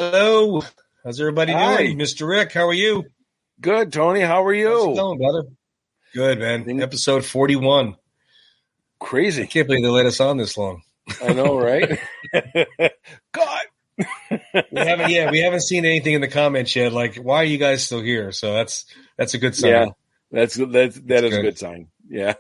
Hello. How's everybody Hi. doing? Mr. Rick, how are you? Good, Tony. How are How's it you? going, brother? Good, man. Episode 41. I Crazy. can't believe they let us on this long. I know, right? God. We haven't seen anything in the comments yet. Like, why are you guys still here? So that's a good sign. Yeah, that is a good sign. Yeah.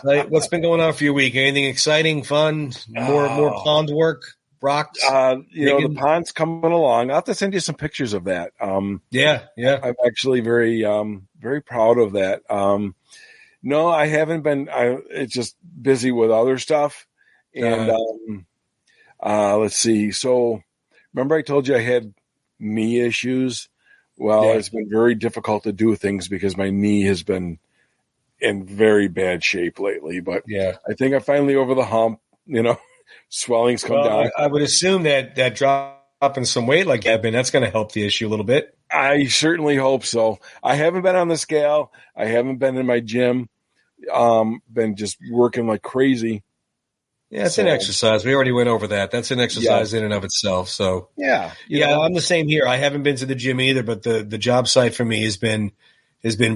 Like, what's been going on for your week? Anything exciting, fun, more pond work? Rocks? The pond's coming along. I'll have to send you some pictures of that. Yeah. I'm actually very, very proud of that. No, I haven't been. It's just busy with other stuff. And let's see. So, remember I told you I had knee issues? Well, It's been very difficult to do things because my knee has been in very bad shape lately. But I think I'm finally over the hump. Swelling's come down. I would assume that dropping some weight like that, that's going to help the issue a little bit. I certainly hope so. I haven't been on the scale. I haven't been in my gym. Been just working like crazy. Yeah, it's an exercise. We already went over that. That's an exercise in and of itself. So I'm the same here. I haven't been to the gym either, but the job site for me has been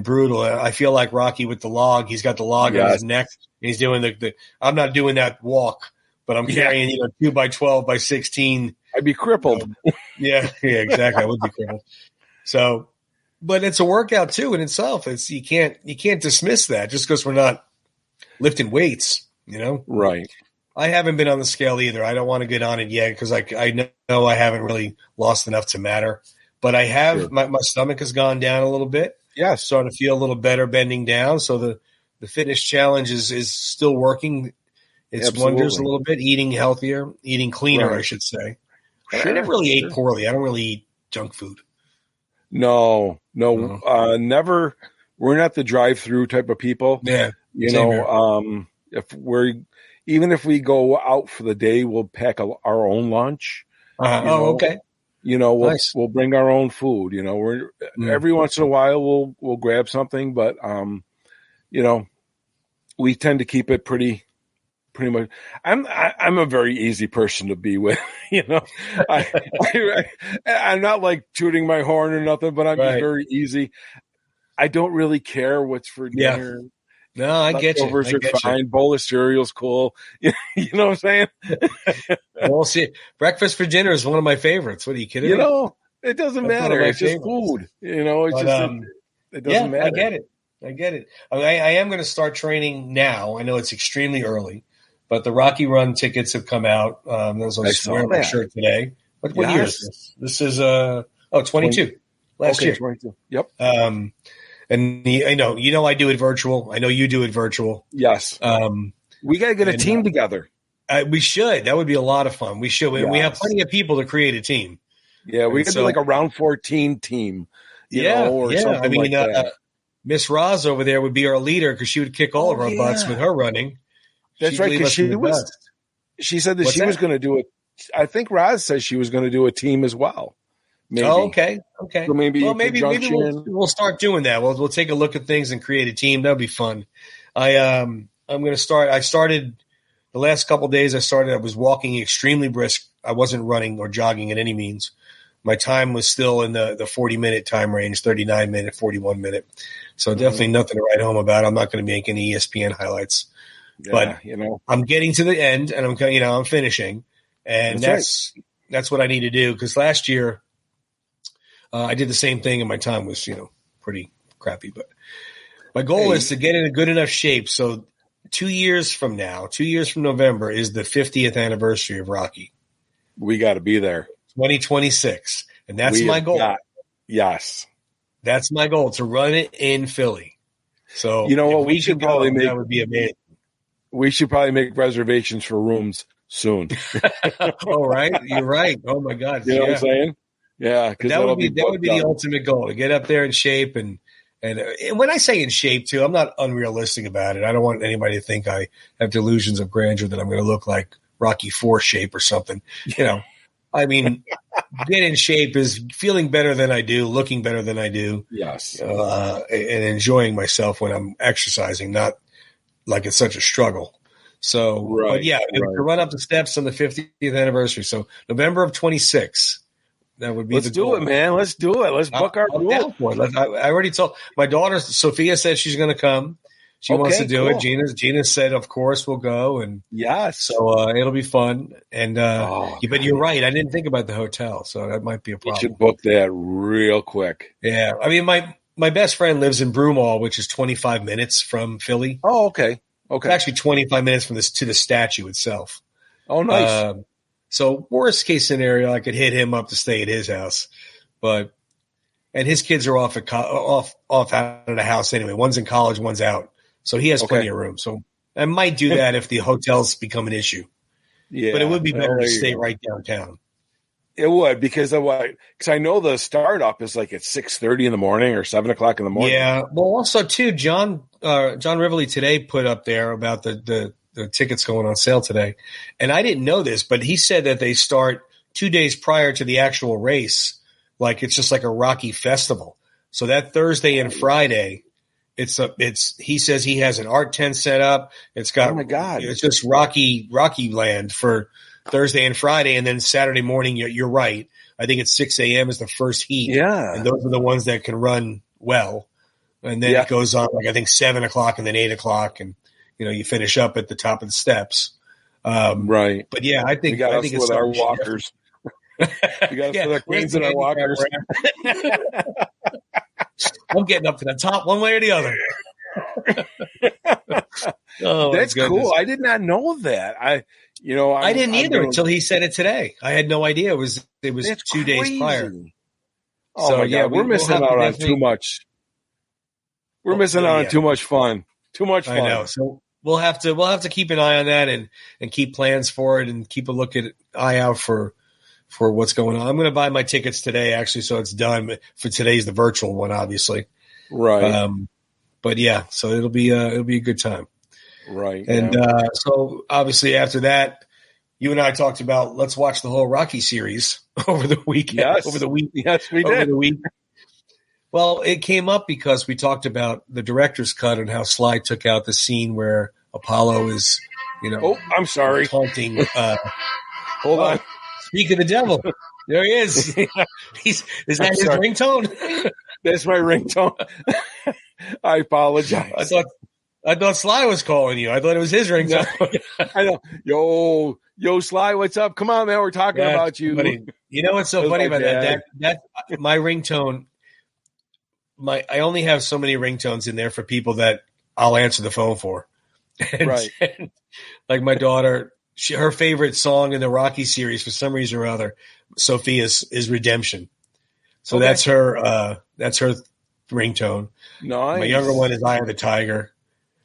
brutal. I feel like Rocky with the log. He's got the log on his neck. And he's doing the. I'm not doing that walk, but I'm carrying 2 by 12 by 16. I'd be crippled. Yeah, exactly. I would be crippled. So, but it's a workout too in itself. You can't dismiss that just because we're not lifting weights. Right. I haven't been on the scale either. I don't want to get on it yet because I know I haven't really lost enough to matter. But I have. Sure. My stomach has gone down a little bit. Yeah, starting to feel a little better bending down. So the fitness challenge is still working its wonders a little bit. Eating healthier, eating cleaner, I should say. Sure, I never really ate poorly. I don't really eat junk food. No, never. We're not the drive-through type of people. Yeah, if we go out for the day, we'll pack our own lunch. Okay. We'll bring our own food. Every once in a while we'll grab something, but we tend to keep it pretty much. I'm a very easy person to be with. I'm not like tooting my horn or nothing, but I'm just very easy. I don't really care what's for dinner. No, I get you. Leftovers are fine. Bowl of cereal's cool. You know what I'm saying? Well, see, breakfast for dinner is one of my favorites. What are you kidding me? It doesn't matter. It's just food. It doesn't matter. I get it. I am going to start training now. I know it's extremely early, but the Rocky Run tickets have come out. I was wearing my shirt today. What year is this? This is 22. Last year. 22. Yep. And I know I do it virtual. I know you do it virtual. Yes. We got to get a team together. We should. That would be a lot of fun. We should. Yes. We have plenty of people to create a team. Yeah, we could do like a round 14 team. Or something like that. Miss Roz over there would be our leader because she would kick all of our butts with her running. That's right. Because she said that she was going to do it. I think Roz says she was going to do a team as well. Maybe. Oh, okay. So maybe we'll start doing that. We'll take a look at things and create a team. That'll be fun. I'm going to start. I started the last couple of days. I was walking extremely brisk. I wasn't running or jogging at any means. My time was still in the 40-minute time range, 39-minute, 41-minute. So definitely nothing to write home about. I'm not going to make any ESPN highlights, but I'm getting to the end and I'm finishing, and that's what I need to do. Because last year I did the same thing and my time was pretty crappy. But my goal is to get in a good enough shape. So 2 years from November is the 50th anniversary of Rocky. We got to be there. 2026. And that's my goal. Yes. That's my goal, to run it in Philly. So we should probably that would be amazing. We should probably make reservations for rooms soon. Oh, right. You're right. Oh my God. You know what I'm saying? Yeah. That would be the ultimate goal, to get up there in shape. And when I say in shape too, I'm not unrealistic about it. I don't want anybody to think I have delusions of grandeur that I'm going to look like Rocky IV shape or something. I mean, get in shape is feeling better than I do, looking better than I do. Yes. And enjoying myself when I'm exercising, not like it's such a struggle. So, to run up the steps on the 50th anniversary. So November of 26, That would be Let's the do goal. it, man. Let's do it. Let's book our I'm down for it. I already told my daughter, Sophia said she's going to come. She wants to do it. Gina said, of course, we'll go. And yes. So it'll be fun. And but you're right. I didn't think about the hotel. So that might be a problem. You should book that real quick. Yeah. I mean, my best friend lives in Broomall, which is 25 minutes from Philly. Oh, okay. Okay. It's actually 25 minutes from to the statue itself. Oh, nice. So worst case scenario, I could hit him up to stay at his house, and his kids are off out of the house anyway. One's in college, one's out, so he has plenty of room. So I might do that if the hotels become an issue. Yeah, but it would be better to stay right downtown. It would because I know the startup is like at 6:30 in the morning or 7 o'clock in the morning. Yeah. Well, also too, John Rivoli today put up there about the tickets going on sale today. And I didn't know this, but he said that they start 2 days prior to the actual race. Like it's just like a Rocky festival. So that Thursday and Friday, he says he has an art tent set up. It's got, oh my God, it's just Rocky land for Thursday and Friday. And then Saturday morning, you're right. I think it's 6 a.m. is the first heat. Yeah. And those are the ones that can run well. And then it goes on I think 7 o'clock and then 8 o'clock. And, you finish up at the top of the steps. Right. But yeah, I think it's with our walkers. We got us with our queens and our walkers. I'm getting up to the top one way or the other. That's cool. I did not know that. I didn't either until he said it today. I had no idea it was 2 days prior. Oh so, my God, we're missing out on too much. We're missing out on too much fun. Too much fun. I know. So we'll have to keep an eye on that and keep plans for it and keep a eye out for what's going on. I'm going to buy my tickets today, actually, so it's done. For today's the virtual one, obviously. Right. But yeah, so it'll be a good time. Right. And so obviously after that, you and I talked about let's watch the whole Rocky series over the weekend. Yes. Over the week. Yes, we did. Over the week. Well, it came up because we talked about the director's cut and how Sly took out the scene where Apollo is, Oh, I'm sorry. Taunting. Hold on. Speak of the devil. There he is. Is that his ringtone? That's my ringtone. I apologize. I thought Sly was calling you. I thought it was his ringtone. I know. Yo, Sly, what's up? Come on, man. We're talking about you. Funny. You know what's so funny about that? That my ringtone. I only have so many ringtones in there for people that I'll answer the phone for. Right. Like my daughter, her favorite song in the Rocky series for some reason or other, Sophia's is Redemption. So that's her ringtone. Nice. My younger one is Eye of the Tiger.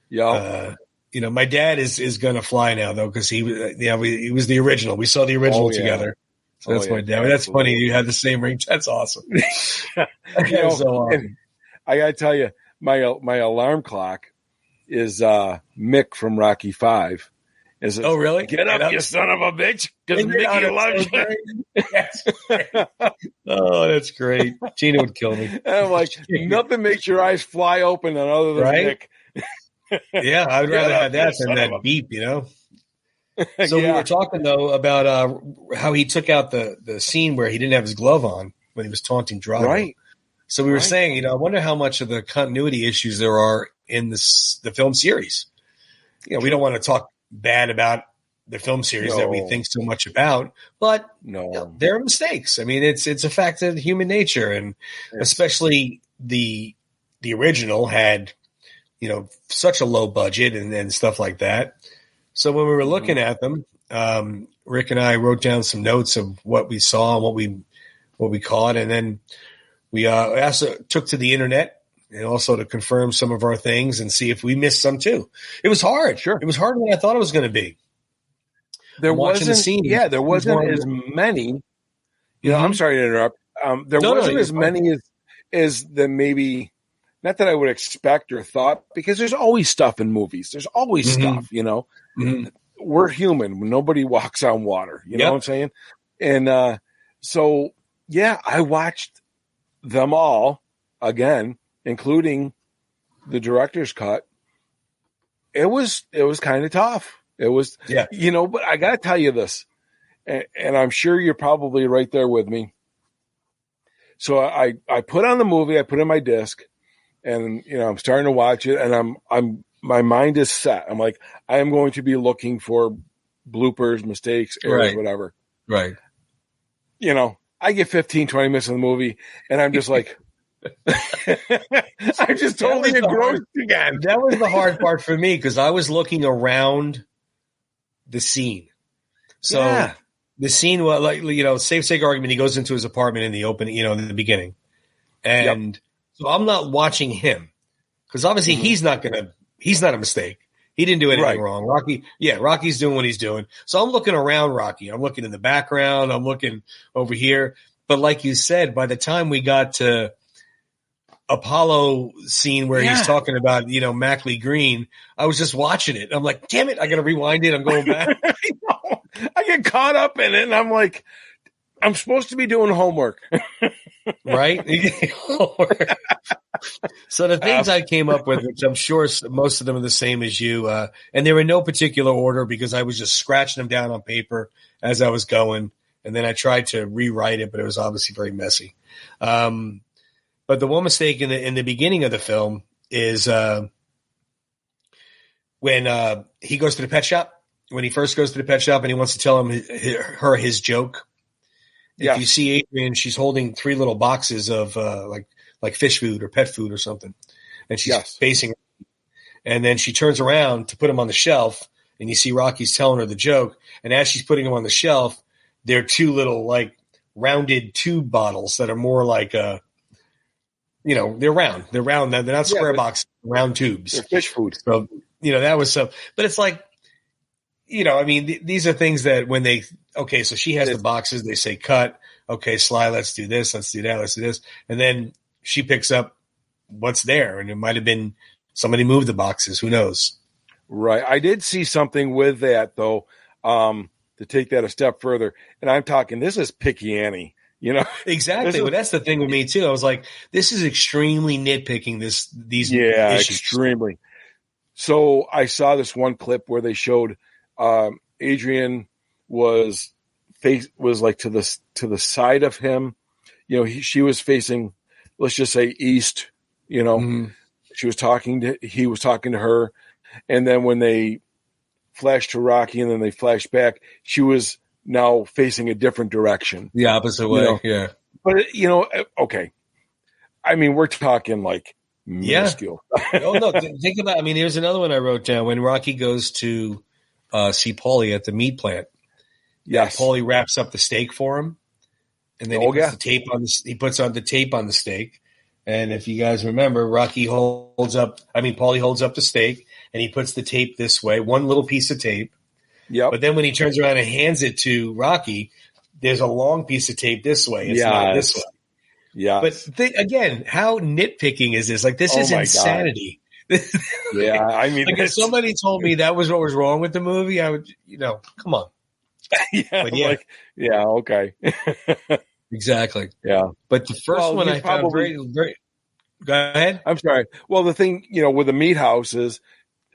Yeah. My dad is going to fly now though, cause he was the original. We saw the original together. So that's my dad. Absolutely. That's funny. You had the same ring. That's awesome. I got to tell you, my alarm clock is Mick from Rocky 5. Oh, really? Get up, you son of a bitch! Because Mickey loves you. Oh, that's great. Gina would kill me. And I'm like, nothing makes your eyes fly open other than Mick. Yeah, I'd rather have that than that beep, So we were talking, though, about how he took out the scene where he didn't have his glove on when he was taunting Drago. Right. So we were saying, I wonder how much of the continuity issues there are in the film series. We don't want to talk bad about the film series that we think so much about, but there are mistakes. I mean, it's a fact of human nature, and especially the original had such a low budget and stuff like that. So when we were looking at them, Rick and I wrote down some notes of what we saw and what we caught, and then we also took to the internet and also to confirm some of our things and see if we missed some too. It was hard. Sure. It was harder than I thought it was going to be. There wasn't as many. I'm sorry to interrupt. There wasn't as many as the maybe, not that I would expect or thought, because there's always stuff in movies. There's always stuff, Mm-hmm. We're human. Nobody walks on water. You know what I'm saying? And so, I watched them all again, including the director's cut. It was kind of tough. It was, but I got to tell you this, and I'm sure you're probably right there with me. So I put on the movie, I put in my disc, and I'm starting to watch it, and my mind is set. I'm like, I am going to be looking for bloopers, mistakes, errors, whatever. Right. I get 15, 20 minutes of the movie, and I'm just like, I'm just totally engrossed again. That was the hard part for me because I was looking around the scene. So the scene was like, safe sake argument, he goes into his apartment in the opening, in the beginning. And so I'm not watching him because obviously he's not a mistake. He didn't do anything wrong. Rocky's doing what he's doing. So I'm looking around Rocky. I'm looking in the background. I'm looking over here. But like you said, by the time we got to Apollo scene where he's talking about, Mackley Green, I was just watching it. I'm like, damn it, I got to rewind it. I'm going back. I get caught up in it, and I'm like, I'm supposed to be doing homework. Right? So the things I came up with, which I'm sure most of them are the same as you, and they were in no particular order because I was just scratching them down on paper as I was going, and then I tried to rewrite it, but it was obviously very messy. But the one mistake in the beginning of the film is when he goes to the pet shop. When he first goes to the pet shop and he wants to tell her his joke. If you see Adrian, she's holding 3 little boxes of like fish food or pet food or something, and she's facing her. And then she turns around to put them on the shelf, and you see Rocky's telling her the joke. And as she's putting them on the shelf, there are 2 little like rounded tube bottles that are more like they're round. They're round. They're not square boxes, round tubes. They're fish food. So that was so. But it's like. These are things that when so she has the boxes, they say cut. Okay, Sly, let's do this. Let's do that. Let's do this. And then she picks up what's there. And it might have been somebody moved the boxes. Who knows? Right. I did see something with that, though, to take that a step further. And I'm talking, this is Picky Annie. Exactly. Well, that's the thing with me, too. I was like, this is extremely nitpicking these issues. Extremely. So I saw this one clip where they showed Adrian was like to the side of him. She was facing, let's just say east. Mm-hmm. He was talking to her, and then when they flashed to Rocky and then they flashed back, she was now facing a different direction, the opposite way. Yeah, but okay. I mean, we're talking like minuscule. Oh no, think about. Here's another one I wrote down when Rocky goes to. See Paulie at the meat plant. Yes, Paulie wraps up the steak for him, and then he puts on the tape on the steak. And if you guys remember, Paulie holds up the steak, and he puts the tape this way, one little piece of tape. Yep. But then when he turns around and hands it to Rocky, there's a long piece of tape this way. It's not this way. Yeah. But again, how nitpicking is this? Like this is insanity. Yeah, if somebody told me that was what was wrong with the movie, I would, come on. Okay. Exactly. Yeah. But the first one I found very, very. Go ahead. I'm sorry. Well, the thing, with the meat house is,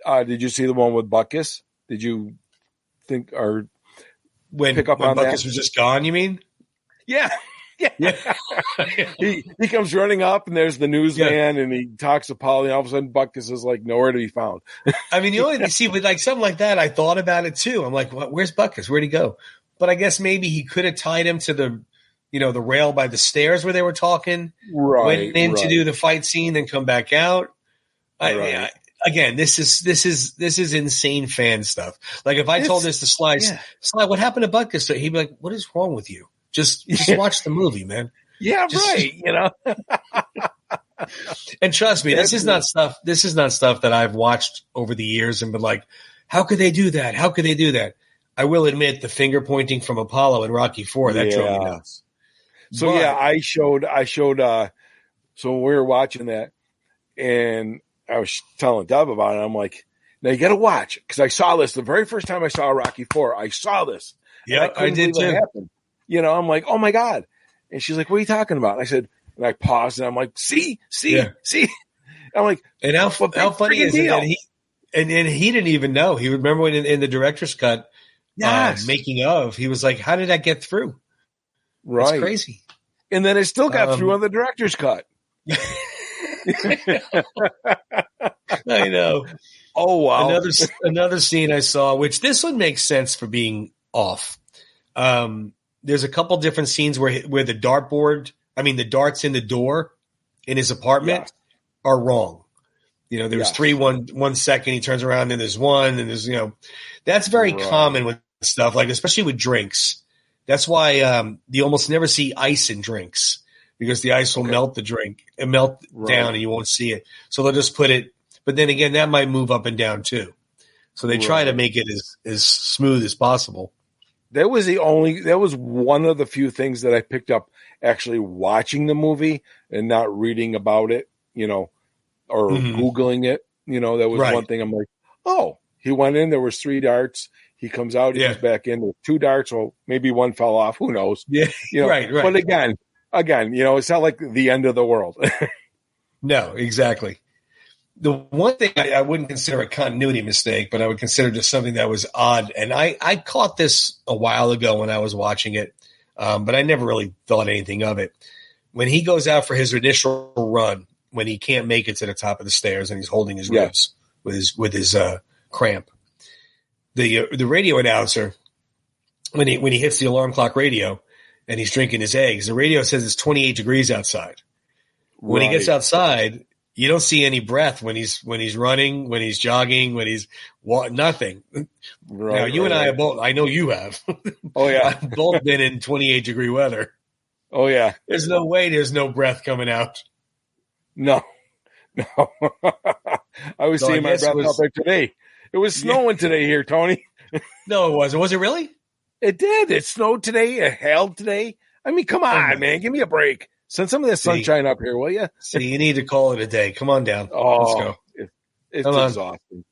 did you see the one with Butkus? Did you think or pick up on that? When Butkus was just gone, you mean? Yeah. Yeah. he comes running up and there's the newsman and he talks to Paulie and all of a sudden Butkus is like nowhere to be found. The only thing, with like something like that, I thought about it too. I'm like, where's Butkus? Where'd he go? But I guess maybe he could have tied him to the, the rail by the stairs where they were talking. Right. Went in to do the fight scene and come back out. Again, this is insane fan stuff. Like if I told this to Sly, Sly, what happened to Butkus? He'd be like, what is wrong with you? Just watch the movie, man. Yeah, right. And trust me, this is not stuff that I've watched over the years and been like, how could they do that? How could they do that? I will admit the finger pointing from Apollo in Rocky IV, that drove me nuts. So I showed so we were watching that and I was telling Deb about it. I'm like, now you got to watch because I saw this the very first time I saw Rocky IV. I saw this. Yeah, I did too. I'm like, oh my God. And she's like, what are you talking about? And I said, and I paused and I'm like, see. I'm like, and how funny is it that he didn't even know. He remember when in the director's cut, making of, he was like, how did that get through? Right. It's crazy. And then it still got through on the director's cut. I know. Oh, wow. Another scene I saw, which this one makes sense for being off. There's a couple different scenes where the the darts in the door in his apartment are wrong. There's 3, 1 second, he turns around, and there's one, and there's, that's very common with stuff, like, especially with drinks. That's why you almost never see ice in drinks, because the ice will melt the drink and melt down, and you won't see it. So they'll just put it, but then again, that might move up and down too. So they try to make it as smooth as possible. That was one of the few things that I picked up actually watching the movie and not reading about it, or Googling it. That was one thing. I'm like, oh, he went in, there was 3 darts. He comes out, he comes back in with 2 darts. Well, maybe one fell off. Who knows? Yeah, right. But again, it's not like the end of the world. No, exactly. The one thing I wouldn't consider a continuity mistake, but I would consider just something that was odd. And I caught this a while ago when I was watching it, but I never really thought anything of it. When he goes out for his initial run, when he can't make it to the top of the stairs and he's holding his ribs with his cramp, the radio announcer, when he hits the alarm clock radio and he's drinking his eggs, the radio says it's 28 degrees outside. When he gets outside, you don't see any breath when he's running, when he's jogging, when he's nothing. Now, you and I have both. I know you have. Oh yeah, I've both been in 28 degree weather. Oh yeah, there's no way there's no breath coming out. No. I was seeing my breath out there today. It was snowing today here, Tony. No, it wasn't. Was it really? It did. It snowed today. It hailed today. I mean, come on, man. Give me a break. Send some of this sunshine up here, will you? See, you need to call it a day. Come on down. Oh, let's go. It's exhausting.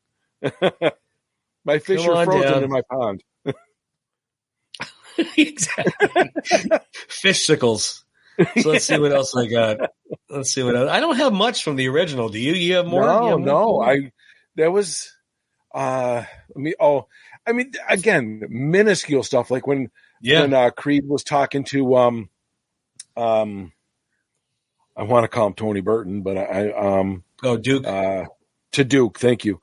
My fish are frozen down in my pond. Exactly. Fish sickles. So let's see what else I got. Let's see what else. I don't have much from the original. Do you? You have more? No. Again, minuscule stuff like when Creed was talking to I want to call him Tony Burton, but Duke. To Duke, thank you.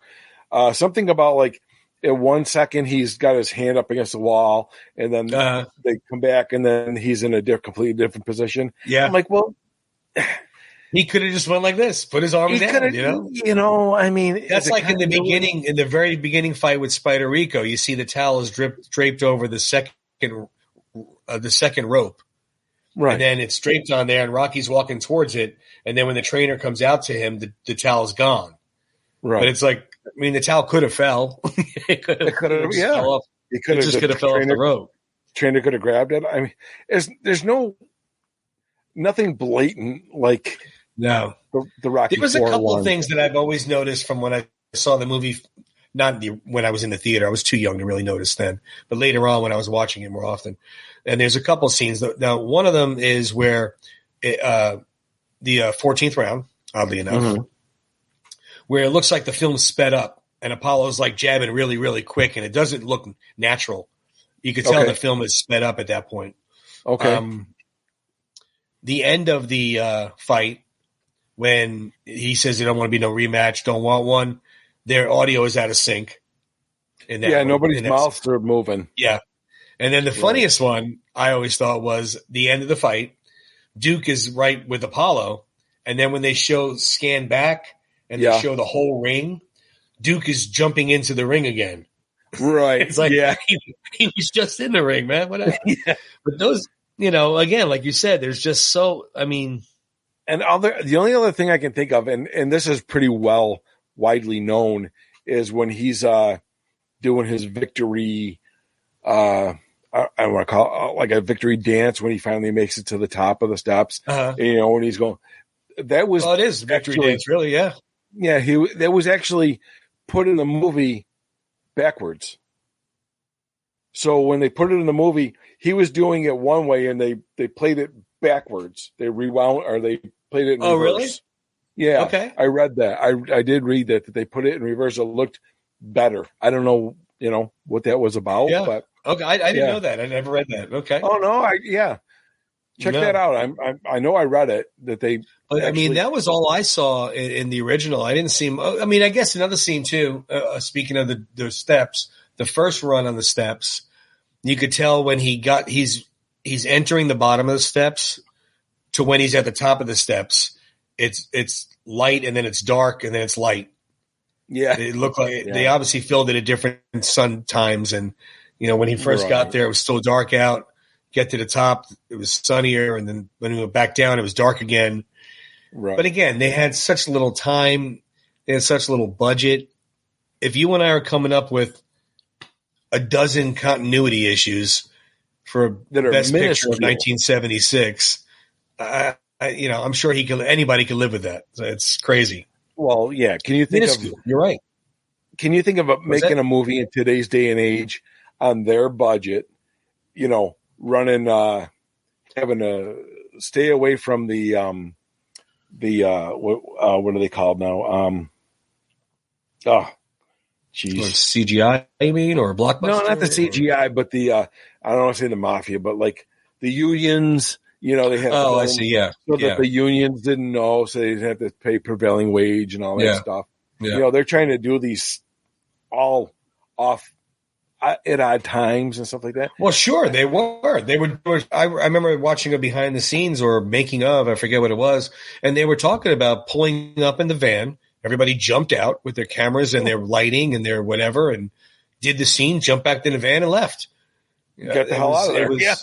Something about like in 1 second he's got his hand up against the wall, and then they come back, and then he's in a completely different position. Yeah, I'm like, well, he could have just went like this, put his arm down. I mean, that's like in the very beginning fight with Spider Rico. You see the towel is draped over the second rope. Right. And then it's draped on there, and Rocky's walking towards it. And then when the trainer comes out to him, the towel's gone. Right. But it's like, I mean, the towel could have fell. It could have fell off. It could have fell off the rope. Trainer could have grabbed it. I mean, there's nothing blatant like the Rocky. There was a couple of things that I've always noticed from when I saw the movie. When I was in the theater, I was too young to really notice then. But later on, when I was watching it more often. And there's a couple scenes. Now, one of them is where the 14th round, oddly enough, where it looks like the film's sped up and Apollo's like jabbing really, really quick, and it doesn't look natural. You could tell the film is sped up at that point. Okay. The end of the fight, when he says they don't want to be no rematch, don't want one, their audio is out of sync. Nobody's mouths are moving. Yeah. And then the funniest one I always thought was the end of the fight. Duke is right with Apollo. And then when they scan back and they show the whole ring, Duke is jumping into the ring again. Right. It's like, he was just in the ring, man. Whatever. But those, again, like you said, there's just the only other thing I can think of, and this is pretty widely known, is when he's doing his victory I want to call it like a victory dance when he finally makes it to the top of the steps. When he's going, that was it is victory dance, really, yeah. Yeah, that was actually put in the movie backwards. So when they put it in the movie, he was doing it one way, and they played it backwards. They rewound, or they played it in reverse. Oh, really? Yeah. Okay. I read that. I did read that they put it in reverse. It looked better. I don't know, what that was about. Yeah. But okay, I didn't know that. I never read that. Okay. Oh no, Check No. that out. I know I read it that they. But actually, I mean, that was all I saw in the original. I didn't see him. I mean, I guess another scene too. Speaking of the steps, the first run on the steps, you could tell when he's entering the bottom of the steps to when he's at the top of the steps. It's light and then it's dark and then it's light. Yeah, it looked like they obviously filmed it at different sun times. And when he first got there, it was still dark out. Get to the top, it was sunnier, and then when we went back down, it was dark again. Right. But again, they had such little time, they had such little budget. If you and I are coming up with a dozen continuity issues for Best Picture of 1976, I'm sure anybody could live with that. It's crazy. Well, yeah. Can you think of? You're right. Can you think of making a movie in today's day and age on their budget? Running, having to stay away from the what are they called now? CGI, you mean, or Blockbuster? No, not the CGI, but the I don't want to say the mafia, but like the unions. They have. Oh, I see. Yeah, so that the unions didn't know, so they have to pay prevailing wage and all that stuff. Yeah. They're trying to do these all off at odd times and stuff like that. Well, sure, they were. They were. I remember watching a behind the scenes or making of, I forget what it was, and they were talking about pulling up in the van. Everybody jumped out with their cameras and their lighting and their whatever, and did the scene, jumped back in the van, and left. Get the hell out of there.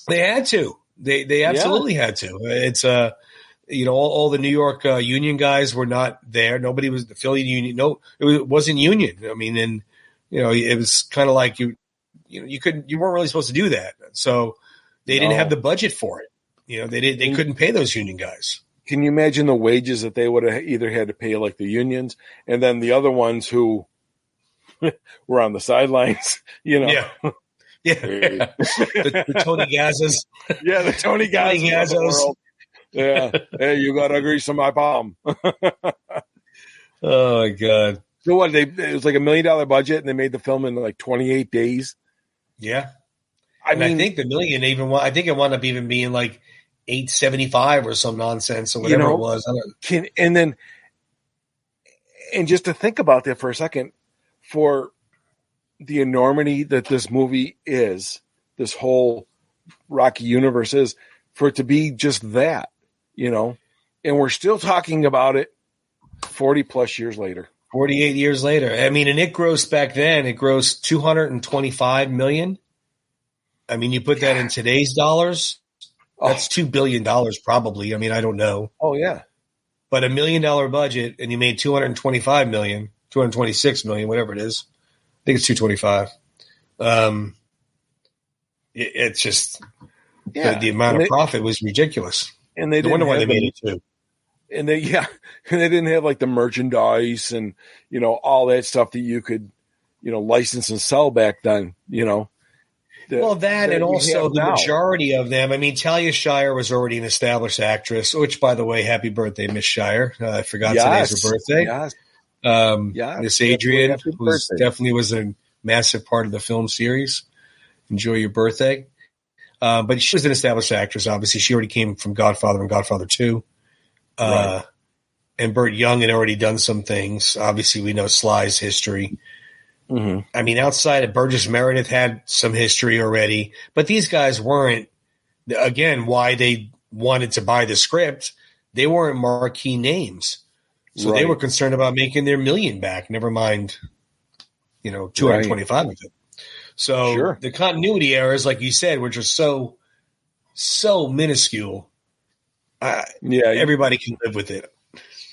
They had to. They absolutely had to. It's all the New York union guys were not there. Nobody was the Philly union. No, it wasn't union. I mean, and it was kind of like you weren't really supposed to do that. So they didn't have the budget for it. They couldn't pay those union guys. Can you imagine the wages that they would have either had to pay, like the unions, and then the other ones who were on the sidelines? Yeah. The Tony Gazzas. Yeah, the Tony Gazzas. Yeah. Hey, you got to grease on my palm. Oh, my God. So what? It was like $1 million budget, and they made the film in like 28 days. Yeah. I think the million I think it wound up even being like $875 or some nonsense or whatever it was. And just to think about that for a second, for the enormity that this movie is, this whole Rocky universe is, for it to be just that, and we're still talking about it 40 plus years later. 48 years later. I mean, and it grossed back then, it grossed $225 million. I mean, you put that in today's dollars, that's $2 billion probably. I mean, I don't know. Oh, yeah. But $1 million budget, and you made $225 million, $226 million, whatever it is. I think it's 225. It's just the amount of profit was ridiculous. And they wonder why they made it too. And they didn't have like the merchandise and all that stuff that you could license and sell back then. That and also the majority of them. I mean, Talia Shire was already an established actress. Which, by the way, happy birthday, Miss Shire! I forgot today's her birthday. Yes. Miss Adrian, who definitely was a massive part of the film series. Enjoy your birthday. But she was an established actress. Obviously, she already came from Godfather and Godfather 2. Right. And Burt Young had already done some things. Obviously, we know Sly's history. Mm-hmm. I mean, outside of Burgess Meredith had some history already, but these guys weren't. Again, why they wanted to buy the script, they weren't marquee names, so they were concerned about making their $1 million back. Never mind, 225 of it. So the continuity errors, like you said, which are so minuscule. Everybody can live with it.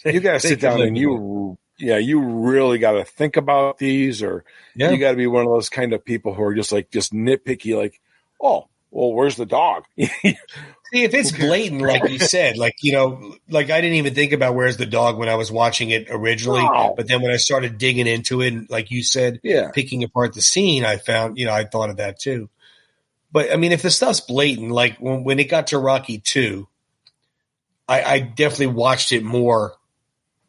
You got to sit down and you really got to think about these, or you got to be one of those kind of people who are just nitpicky, like, oh, well, where's the dog? See, if it's blatant, like you said, like I didn't even think about where's the dog when I was watching it originally, but then when I started digging into it, and like you said, picking apart the scene, I found, I thought of that too. But I mean, if the stuff's blatant, like when it got to Rocky 2, I definitely watched it more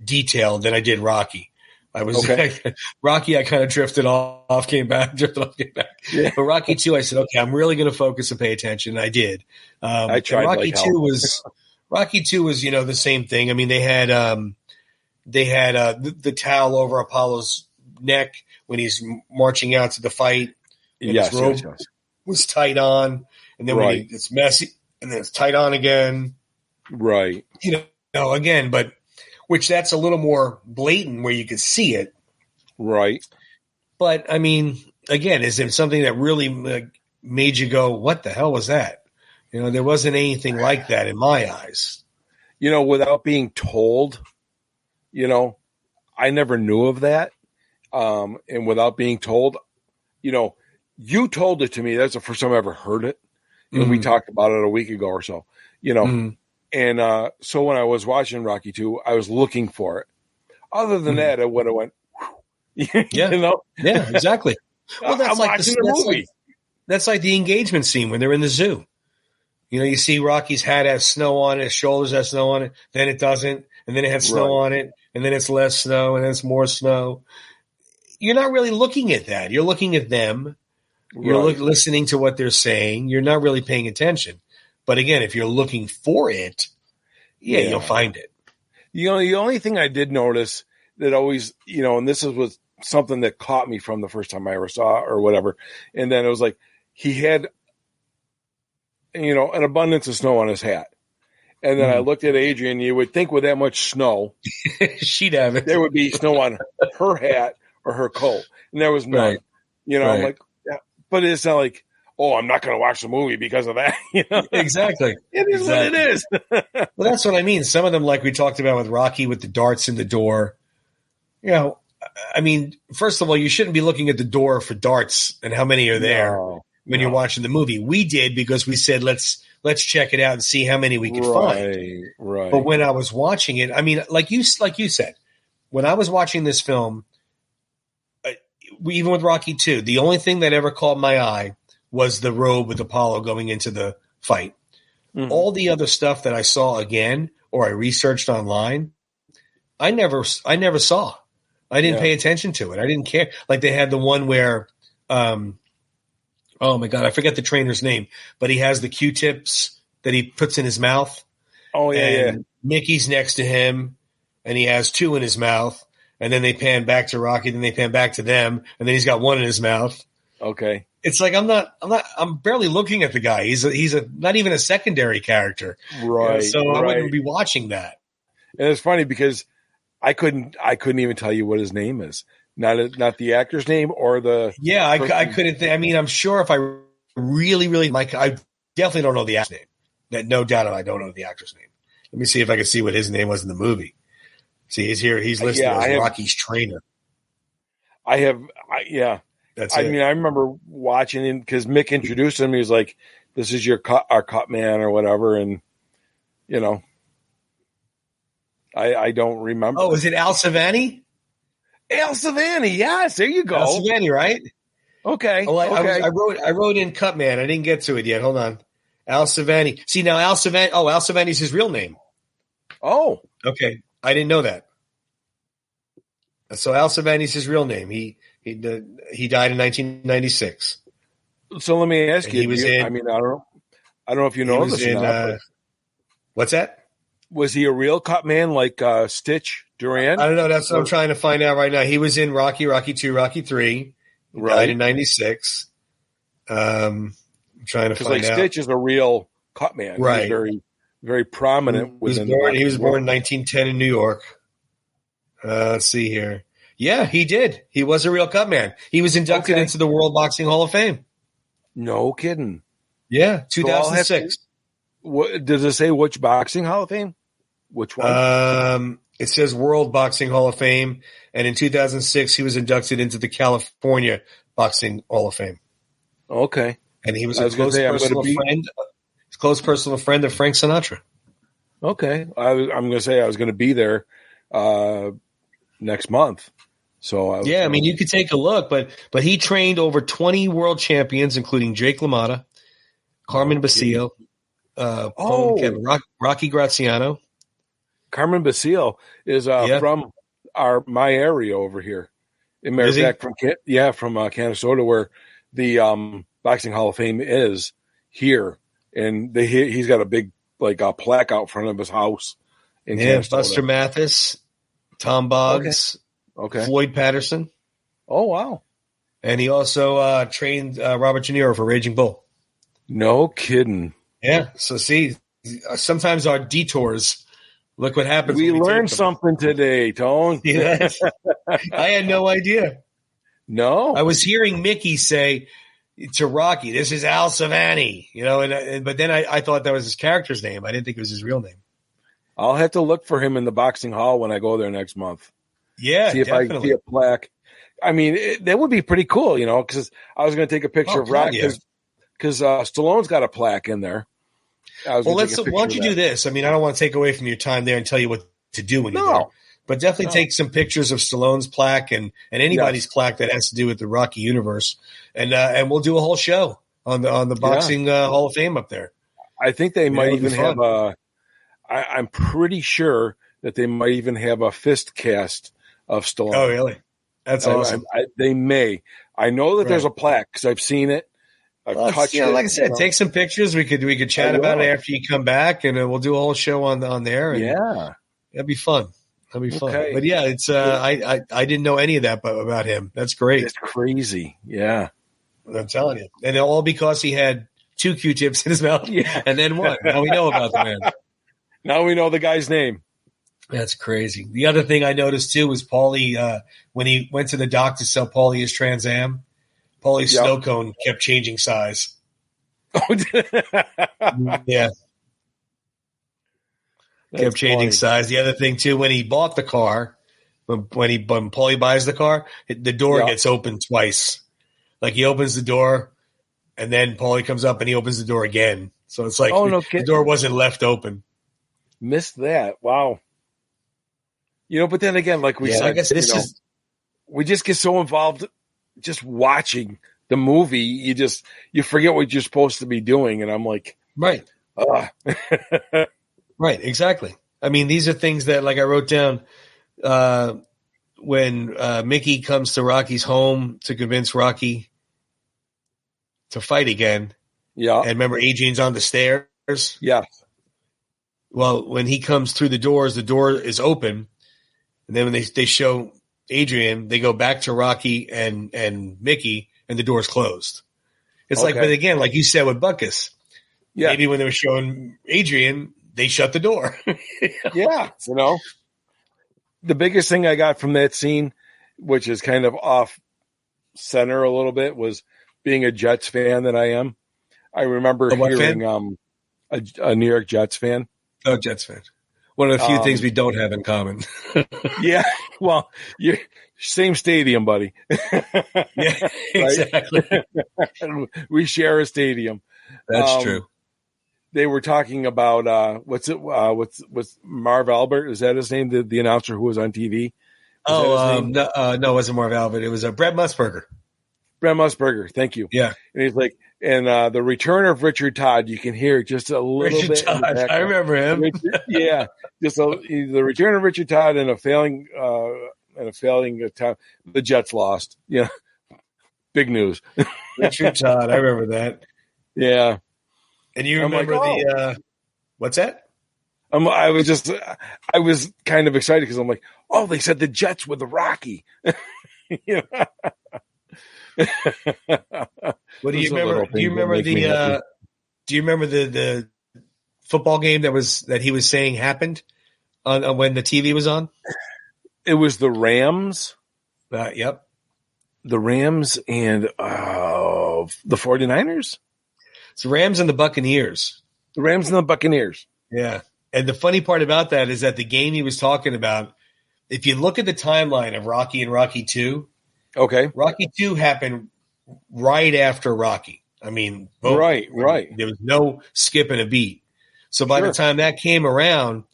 detailed than I did Rocky. I was Okay. Rocky. I kind of drifted off, came back, drifted off, came back. Yeah. But Rocky 2, I said, okay, I'm really going to focus and pay attention. And I did. I tried and Rocky like 2 hell. was the same thing. I mean, they had the towel over Apollo's neck when he's marching out to the fight. And Yes, his robe yes. was tight on, and then when it's messy, and then it's tight on again. Right. Again, but which that's a little more blatant where you could see it. Right. But I mean, again, is it something that really made you go, "What the hell was that?" There wasn't anything like that in my eyes. Without being told, I never knew of that. And without being told, you told it to me. That's the first time I ever heard it. And we talked about it a week ago or so, And so when I was watching Rocky 2, I was looking for it. Other than that, I would have went, Yeah, exactly. Well, I'm watching the movie. That's like the engagement scene when they're in the zoo. You see Rocky's hat has snow on it, his shoulders have snow on it, then it doesn't, and then it has snow on it, and then it's less snow, and then it's more snow. You're not really looking at that. You're looking at them. You're listening to what they're saying. You're not really paying attention. But again, if you're looking for it, you'll find it. The only thing I did notice that always, and this was something that caught me from the first time I ever saw it or whatever. And then it was like, he had, an abundance of snow on his hat. And then I looked at Adrian, you would think with that much snow, she'd have it. There would be snow on her hat or her coat. And there was none. I'm like, but it's not like, oh, I'm not going to watch the movie because of that. Exactly. It is what it is. Well, that's what I mean. Some of them, like we talked about with Rocky, with the darts in the door. I mean, first of all, you shouldn't be looking at the door for darts and how many are there when you're watching the movie. We did because we said let's check it out and see how many we could find. Right. But when I was watching it, I mean, like you said, when I was watching this film, even with Rocky 2, the only thing that ever caught my eye was the robe with Apollo going into the fight. Mm-hmm. All the other stuff that I saw again or I researched online, I never saw. I didn't pay attention to it. I didn't care. Like they had the one where, oh my God, I forget the trainer's name, but he has the Q-tips that he puts in his mouth. Oh yeah. Mickey's next to him, and he has 2 in his mouth. And then they pan back to Rocky, then they pan back to them, and then he's got 1 in his mouth. Okay. It's like I'm barely looking at the guy. He's not even a secondary character. Right. So I wouldn't be watching that. And it's funny because I couldn't even tell you what his name is. Not the actor's name or the I couldn't I mean, I'm sure if I really I definitely don't know the actor's name. That no doubt I don't know the actor's name. Let me see if I can see what his name was in the movie. See, he's here. He's listed as Rocky's trainer. That's it. I mean, I remember watching him because Mick introduced him. He was like, "This is our cut man or whatever," and I don't remember. Oh, is it Al Savani? Al Savani, yes. There you go. Al Savani, right? Okay. Oh, okay. I wrote in Cutman. I didn't get to it yet. Hold on. Al Savani. See now, Al Savani. Oh, Al Savani's his real name. Oh, okay. I didn't know that. So Al Savani's his real name. He died in 1996. So let me ask you. He was in. I mean, I don't know if you know this or not. What's that? Was he a real cut man like Stitch Duran? I don't know. That's what I'm trying to find out right now. He was in Rocky 2, Rocky 3. He died in 96. I'm trying to find out. Stitch is a real cut man. Right. He's very, very prominent. He was born in 1910 in New York. Let's see here. Yeah, he did. He was a real cut man. He was inducted into the World Boxing Hall of Fame. No kidding. Yeah, 2006. Does it say which boxing Hall of Fame? Which one? It says World Boxing Hall of Fame, and in 2006 he was inducted into the California Boxing Hall of Fame. Okay, and he was a close personal friend of Frank Sinatra. Okay, I'm going to say I was going to be there next month. So I mean, you could take a look, but he trained over 20 world champions, including Jake LaMotta, Carmen Basilio. Rocky Graziano. Carmen Basilio is from my area over here. In Is he? Merrimack from Canastota, where the Boxing Hall of Fame is here, and he's got a big a plaque out front of his house in Canastota. Buster Mathis, Tom Boggs, okay, Floyd Patterson. Oh wow! And he also trained Robert De Niro for Raging Bull. No kidding. Yeah. So see, sometimes our detours. Look what happens. We learned something today, Tone. Yeah. I had no idea. No, I was hearing Mickey say to Rocky, "This is Al Savani," but then I thought that was his character's name. I didn't think it was his real name. I'll have to look for him in the boxing hall when I go there next month. Yeah, see if I can see a plaque. I mean, that would be pretty cool, because I was going to take a picture of Rocky because Stallone's got a plaque in there. Well, why don't you do this? I mean, I don't want to take away from your time there and tell you what to do when you're there. But definitely take some pictures of Stallone's plaque and anybody's plaque that has to do with the Rocky universe, and we'll do a whole show on the boxing Hall of Fame up there. I think they might even have I'm pretty sure that they might even have a fist cast of Stallone. Oh, really? That's awesome. They may. I know that there's a plaque because I've seen it. I've touched it. Like I said, take some pictures. We could chat about it after you come back, and we'll do a whole show on there. And that'd be fun. That'd be fun. Okay. But yeah, it's I didn't know any of that about him. That's great. It's crazy. Yeah, I'm telling you, and all because he had 2 Q-tips in his mouth, and then one. Now we know about the man. Now we know the guy's name. That's crazy. The other thing I noticed too was Paulie when he went to the doc to sell Paulie his Trans Am. Paulie's snow cone kept changing size. Yeah. Kept changing size. The other thing too, when he bought the car, when Paulie buys the car, the door gets opened twice. Like he opens the door, and then Paulie comes up and he opens the door again. So it's like the door wasn't left open. Missed that. Wow. But then again, like we said, I guess we just get so involved just watching the movie. You forget what you're supposed to be doing. And I'm like, right. Right. Exactly. I mean, these are things that, like I wrote down, when Mickey comes to Rocky's home to convince Rocky to fight again. Yeah. And remember, Adrian's on the stairs. Yeah. Well, when he comes through the door is open. And then when they show Adrian, they go back to Rocky and Mickey, and the door's closed. It's like, but again, like you said with Buckus, maybe when they were showing Adrian, they shut the door. Yeah. The biggest thing I got from that scene, which is kind of off center a little bit, was being a Jets fan that I am. I remember hearing a New York Jets fan. Oh, Jets fan. One of the few things we don't have in common. Yeah. Well, you're same stadium, buddy. Yeah, exactly. We share a stadium. That's true. They were talking about what's Marv Albert? Is that his name? The announcer who was on TV? No, it wasn't Marv Albert. It was Brett Musburger. Brett Musburger. Thank you. Yeah. And he's like, and the return of Richard Todd, you can hear just a little Richard bit. Todd. I remember him. Just the return of Richard Todd and a failing time. The Jets lost. Yeah, big news. Richard Todd. I remember that. Yeah, and you remember what's that? I was kind of excited because I'm like, oh, they said the Jets with the Rocky. What do you remember? Do you remember the football game that he was saying happened on when the TV was on? It was the Rams. Yep. The Rams and the 49ers. It's the Rams and the Buccaneers. The Rams and the Buccaneers. Yeah. And the funny part about that is that the game he was talking about, if you look at the timeline of Rocky and Rocky 2, Rocky 2 happened right after Rocky. I mean, boom. Right. There was no skipping a beat. So by the time that came around,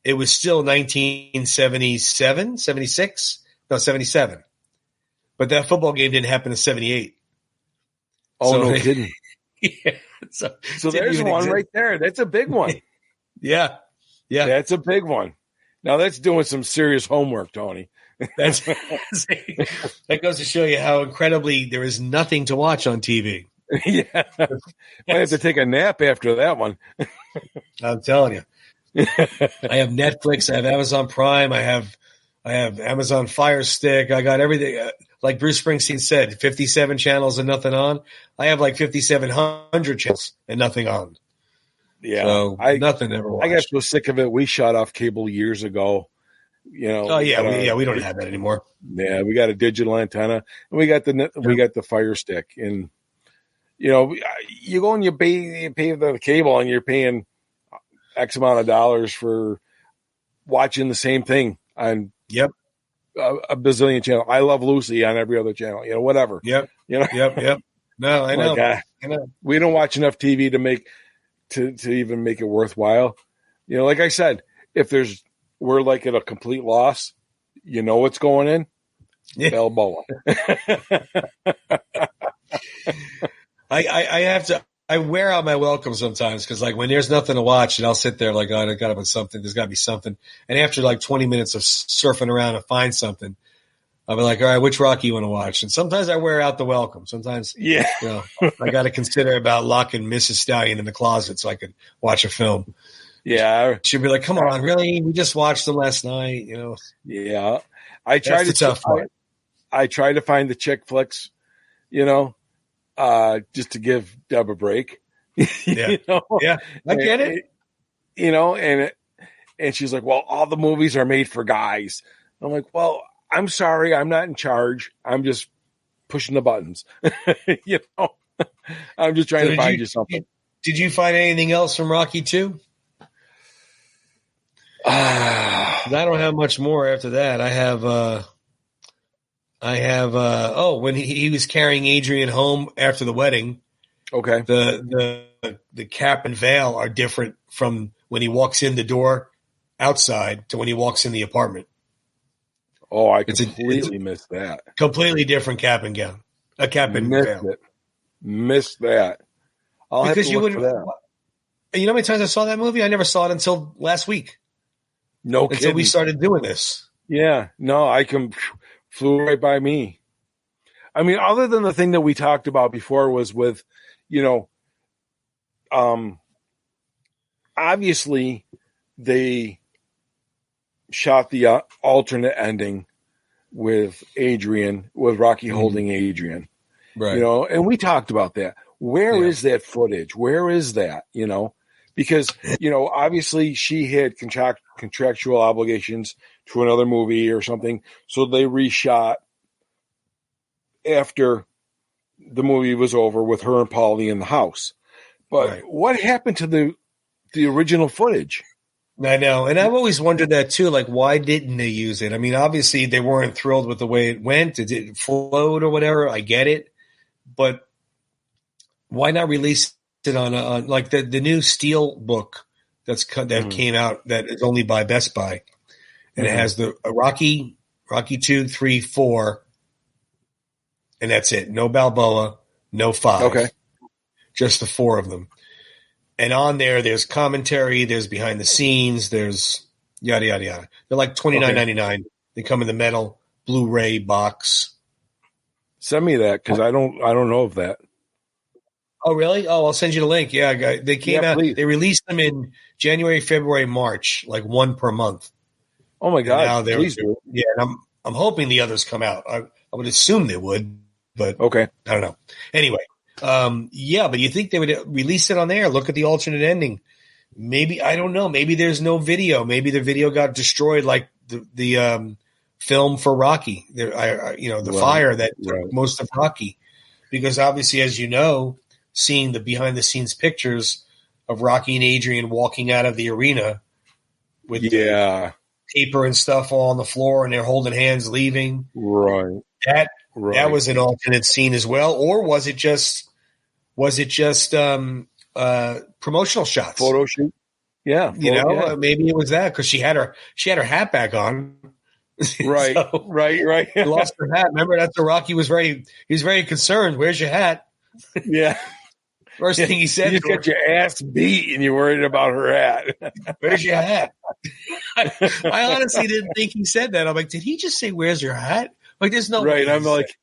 it was still 1977, 76? No, 77. But that football game didn't happen in 78. Oh, no kidding. Yeah. So there's one right there. That's a big one. Yeah. That's a big one. Now that's doing some serious homework, Tony. That's that goes to show you how incredibly there is nothing to watch on TV. Yeah, I have to take a nap after that one. I'm telling you, I have Netflix, I have Amazon Prime, I have Amazon Fire Stick, I got everything. Like Bruce Springsteen said, 57 channels and nothing on. I have like 5,700 channels and nothing on. Yeah, so nothing ever watched. I got so sick of it. We shut off cable years ago. Oh yeah, we don't have that anymore. Yeah, we got a digital antenna, and we got the Fire Stick, and you go and you pay the cable, and you're paying X amount of dollars for watching the same thing on a bazillion channel. I Love Lucy on every other channel, whatever. Yep. No, I know. I know. We don't watch enough TV to make to even make it worthwhile. Like I said, if we're like at a complete loss, what's going in? Yeah. Balboa. I wear out my welcome sometimes because like when there's nothing to watch and I'll sit there like, oh, I got to put something. There's got to be something. And after like 20 minutes of surfing around and find something, I'll be like, all right, which Rocky you want to watch? And sometimes I wear out the welcome. Sometimes, I got to consider about locking Mrs. Stallion in the closet so I could watch a film. Yeah. She'd be like, come on, really? We just watched them last night, Yeah. I tried to find the chick flicks, just to give Deb a break. Yeah. Yeah. I get it. And she's like, well, all the movies are made for guys. I'm like, well, I'm sorry. I'm not in charge. I'm just pushing the buttons. I'm just trying to find you something. Did you find anything else from Rocky 2? I don't have much more after that. I have when he was carrying Adrian home after the wedding. Okay. The cap and veil are different from when he walks in the door outside to when he walks in the apartment. Oh, I completely missed that. Completely different cap and gown. A cap and veil. Missed that. I'll have to look for that. You know how many times I saw that movie? I never saw it until last week. No kidding. Until we started doing this. Yeah. No, flew right by me. I mean, other than the thing that we talked about before was with, obviously they shot the alternate ending with Rocky holding Adrian. Right. And we talked about that. Where is that footage? Where is that? Because, obviously she had contractual obligations to another movie or something. So they reshot after the movie was over with her and Paulie in the house. But what happened to the original footage? I know. And I've always wondered that too. Like, why didn't they use it? I mean, obviously they weren't thrilled with the way it went. It didn't float or whatever. I get it. But why not release it on like the new Steel book that came out that is only by Best Buy, and it has the Rocky 2, 3, 4, and that's it. No Balboa, no 5. Okay, just the 4 of them. And on there's commentary, there's behind the scenes, there's yada yada yada. They're like $29.99. They come in the metal Blu-ray box. Send me that because I don't know of that. Oh, really? Oh, I'll send you the link. Yeah, they came out. Please. They released them in January, February, March, like one per month. Oh my God! Please do. Yeah, and I'm hoping the others come out. I would assume they would, but okay, I don't know. Anyway, but you think they would release it on there? Look at the alternate ending. Maybe I don't know. Maybe there's no video. Maybe the video got destroyed, like the film for Rocky. The fire that took most of Rocky, because obviously, as you know, seeing the behind the scenes pictures of Rocky and Adrian walking out of the arena with the paper and stuff all on the floor, and they're holding hands leaving. Right. That was an alternate scene as well, or was it just promotional shots? Photo shoot. Yeah. Maybe it was that because she had her hat back on. Right. Right. She lost her hat. Remember, that's where Rocky was very concerned. Where's your hat? Yeah. First thing he said, you got your ass beat and you're worried about her hat. Where's your hat? I honestly didn't think he said that. I'm like, did he just say, "Where's your hat"? Like, there's no right. way. I'm like,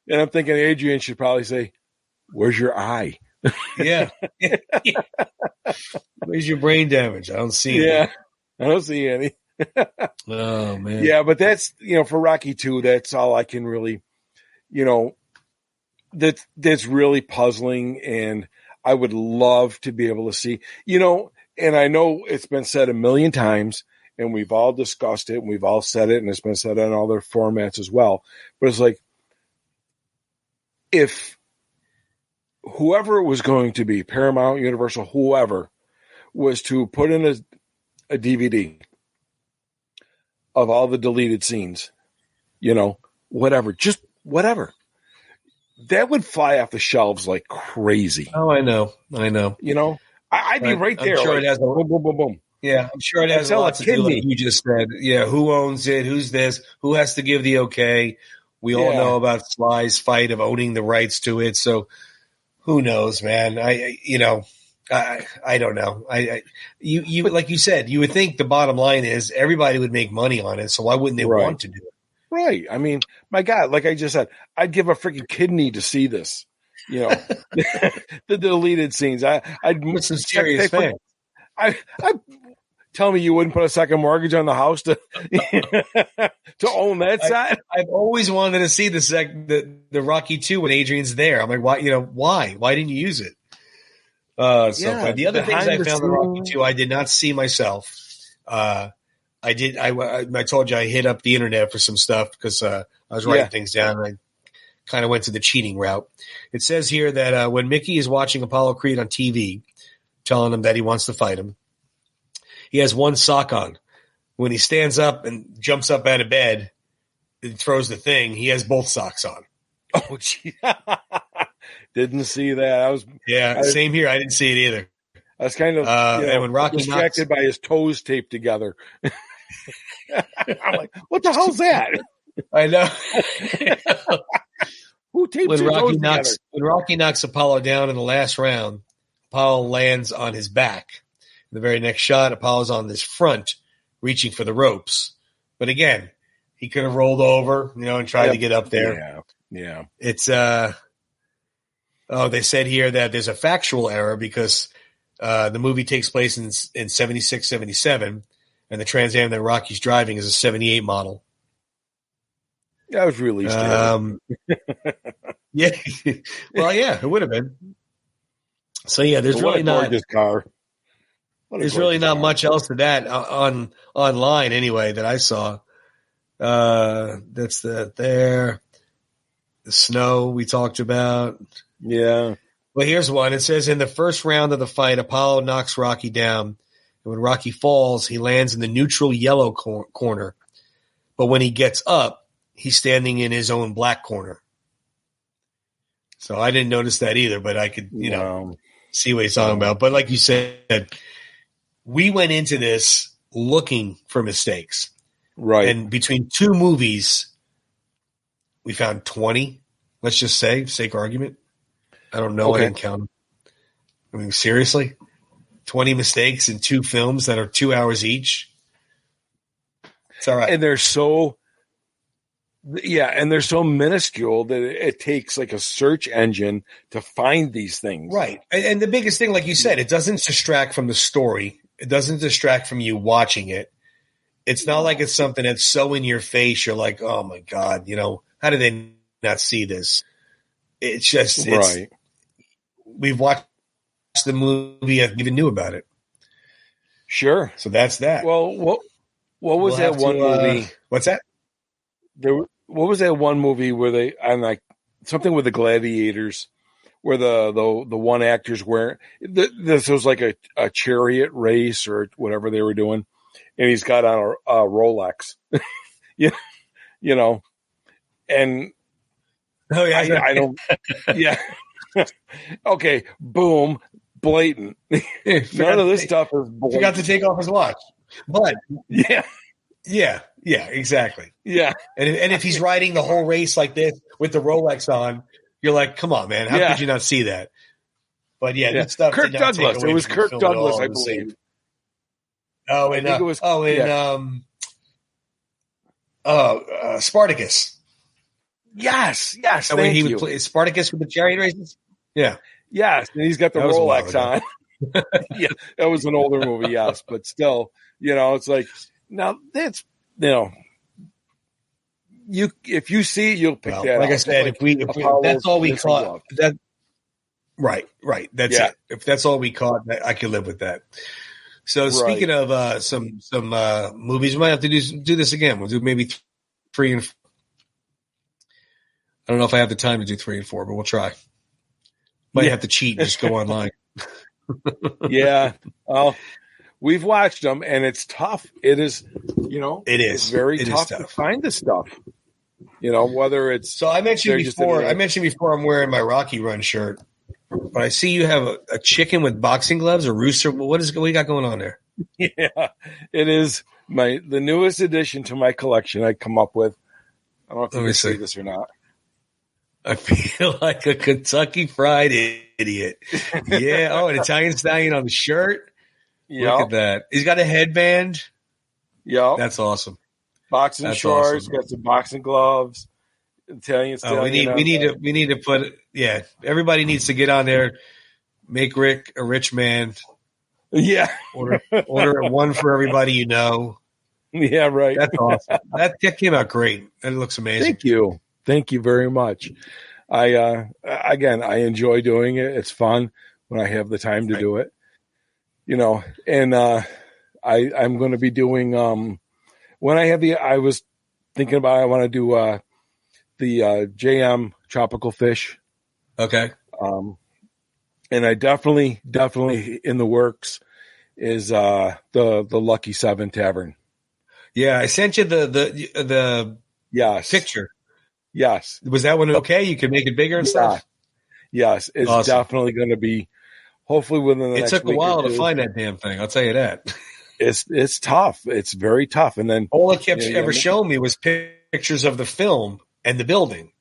and I'm thinking Adrian should probably say, "Where's your eye?" Yeah. Where's your brain damage? I don't see Yeah, any. I don't see any. Oh man. Yeah, but that's for Rocky 2. That's all I can really, that's really puzzling, and I would love to be able to see, and I know it's been said a million times, and we've all discussed it, and we've all said it, and it's been said on other formats as well. But it's like, if whoever it was going to be, Paramount, Universal, whoever, was to put in a DVD of all the deleted scenes, whatever, just whatever, that would fly off the shelves like crazy. Oh, I know. I'd be right there. I'm sure like, it has boom, boom, boom, boom. Yeah, I'm sure it has a lot to do, like you just said. Yeah, who owns it? Who's this? Who has to give the okay? We all know about Sly's fight of owning the rights to it. So who knows, man? I don't know. You like you said, you would think the bottom line is everybody would make money on it. So why wouldn't they want to do it? Right. I mean, my God, like I just said, I'd give a freaking kidney to see this. The deleted scenes. I'd some serious fans. I tell me you wouldn't put a second mortgage on the house to to own that side. I've always wanted to see the Rocky 2 when Adrian's there. I'm like, why? Why didn't you use it? The other things I found in Rocky 2, I did not see myself. I told you I hit up the internet for some stuff because I was writing things down, and I kind of went to the cheating route. It says here that when Mickey is watching Apollo Creed on TV, telling him that he wants to fight him, he has one sock on. When he stands up and jumps up out of bed and throws the thing, he has both socks on. Oh, gee. Didn't see that. Same here. I didn't see it either. I was kind of and when Rocky distracted by his toes taped together. I'm like, what the hell's that? I know. Who taped your toes together? When Rocky knocks Apollo down in the last round, Apollo lands on his back. In the very next shot, Apollo's on his front, reaching for the ropes. But again, he could have rolled over, and tried to get up there. Yeah. It's they said here that there's a factual error because the movie takes place in 76, 77, and the Trans Am that Rocky's driving is a 78 model. Yeah, it was released. Yeah. Well, yeah, it would have been. So yeah, there's really not this car. There's really not much else to that online anyway that I saw. That's the snow we talked about. Yeah. Well, here's one. It says in the first round of the fight, Apollo knocks Rocky down. And when Rocky falls, he lands in the neutral yellow corner. But when he gets up, he's standing in his own black corner. So I didn't notice that either, but I could, see what he's talking about. But like you said, we went into this looking for mistakes. Right. And between two movies, we found 20, let's just say, sake of argument. I don't know. Okay. I didn't count them. I mean, seriously? 20 mistakes in two films that are 2 hours each? It's all right. And they're so minuscule that it takes like a search engine to find these things. Right. And the biggest thing, like you said, it doesn't distract from the story. It doesn't distract from you watching it. It's not like it's something that's so in your face. You're like, oh my God, how did they not see this? It's just, right. We've watched the movie. I even knew about it. Sure. So that's that. Well, what was that one movie? What's that? What was that one movie where something with the gladiators, where the one actor's wearing this was like a chariot race or whatever they were doing, and he's got on a Rolex, and oh yeah, I don't, yeah, okay, boom, blatant. None of this stuff is blatant. Forgot to take off his watch, but yeah, exactly. Yeah. And if he's riding the whole race like this with the Rolex on, you're like, come on, man. How could you not see that? But that stuff. Kirk Douglas. It was Kirk Douglas, I believe. Oh, I think it was. Spartacus. Yes. That way he would play Spartacus with the chariot races. Yeah. Yes, and he's got the Rolex on. Yeah, that was an older movie, yes, but still, it's like now that's if you see it, you'll pick that. Like up. I said, if we that's all we caught. That right. That's it. If that's all we caught, I could live with that. So speaking of some movies, we might have to do this again. We'll do maybe 3 and 4. I don't know if I have the time to do 3 and 4, but we'll try. Might have to cheat and just go online. Yeah. Well, we've watched them, and it's tough. It is, it's very tough to find this stuff. Whether it's. So I mentioned before I'm wearing my Rocky Run shirt, but I see you have a chicken with boxing gloves, a rooster. What do you got going on there? Yeah, it is the newest addition to my collection I come up with. I don't know if you can see this or not. I feel like a Kentucky Fried Idiot. Yeah. Oh, an Italian Stallion on the shirt. Yep. Look at that. He's got a headband. Yeah. That's awesome. Boxing shorts. Awesome. Got some boxing gloves. Italian Stallion. We need to put. Yeah. Everybody needs to get on there. Make Rick a rich man. Yeah. Order one for everybody you know. Yeah. Right. That's awesome. That came out great. That looks amazing. Thank you very much. I enjoy doing it. It's fun when I have the time to do it, and I'm going to be doing, when I have I was thinking about, I want to do, the, JM tropical fish. Okay. And I definitely in the works is, the Lucky 7 Tavern. Yeah. I sent you the picture. Yes. Was that one okay? You can make it bigger and stuff? Yes. It's awesome. Definitely going to be, hopefully within the next week. It took a while to find that damn thing. I'll tell you that. It's tough. It's very tough. And then all it kept ever showing me was pictures of the film and the building.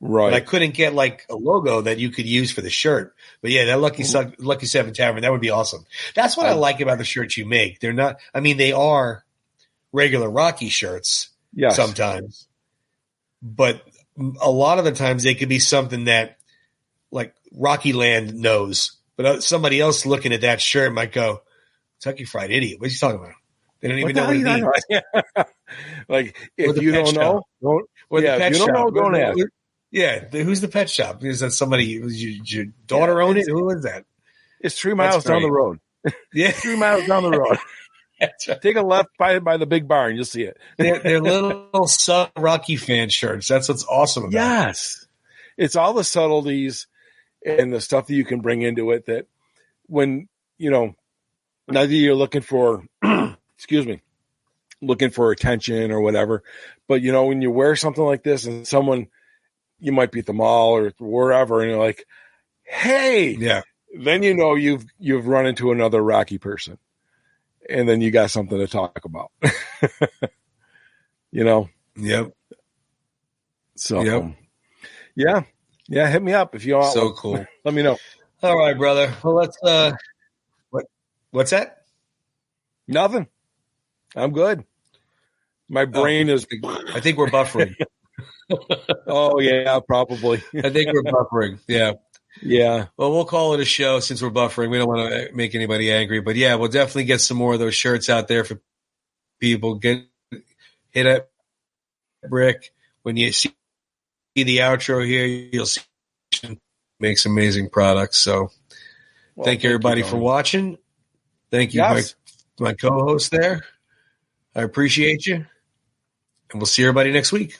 Right. But I couldn't get like a logo that you could use for the shirt. But yeah, that Lucky 7 Tavern, that would be awesome. That's what I like about the shirts you make. They're not, they are regular Rocky shirts sometimes. But a lot of the times they could be something that like Rocky Land knows, but somebody else looking at that shirt might go, Kentucky Fried Idiot. What are you talking about? They don't even know what it means. Like if you don't know, if you don't know, don't ask. Yeah, who's the pet shop? Is that somebody? Your daughter own it? Who is that? It's 3 miles down the road. Yeah, 3 miles down the road. Right. Take a left by the big barn. You'll see it. They're little Rocky fan shirts. That's what's awesome about it. Yes. It's all the subtleties and the stuff that you can bring into it that when, not that you're looking for, looking for attention or whatever, but, when you wear something like this and someone, you might be at the mall or wherever, and you're like, hey, then you've run into another Rocky person. And then you got something to talk about, Yep. So, yeah. Hit me up if you want. So cool. Let me know. All right, brother. Well, let's. What's that? Nothing. I'm good. My brain is. I think we're buffering. Oh yeah, probably. I think we're buffering. Yeah. Yeah. Well, we'll call it a show since we're buffering. We don't want to make anybody angry, but yeah, we'll definitely get some more of those shirts out there for people. Hit up Rick when you see the outro here. You'll see makes amazing products. So, thank you everybody for watching. Thank you, my co-host there. I appreciate you, and we'll see everybody next week.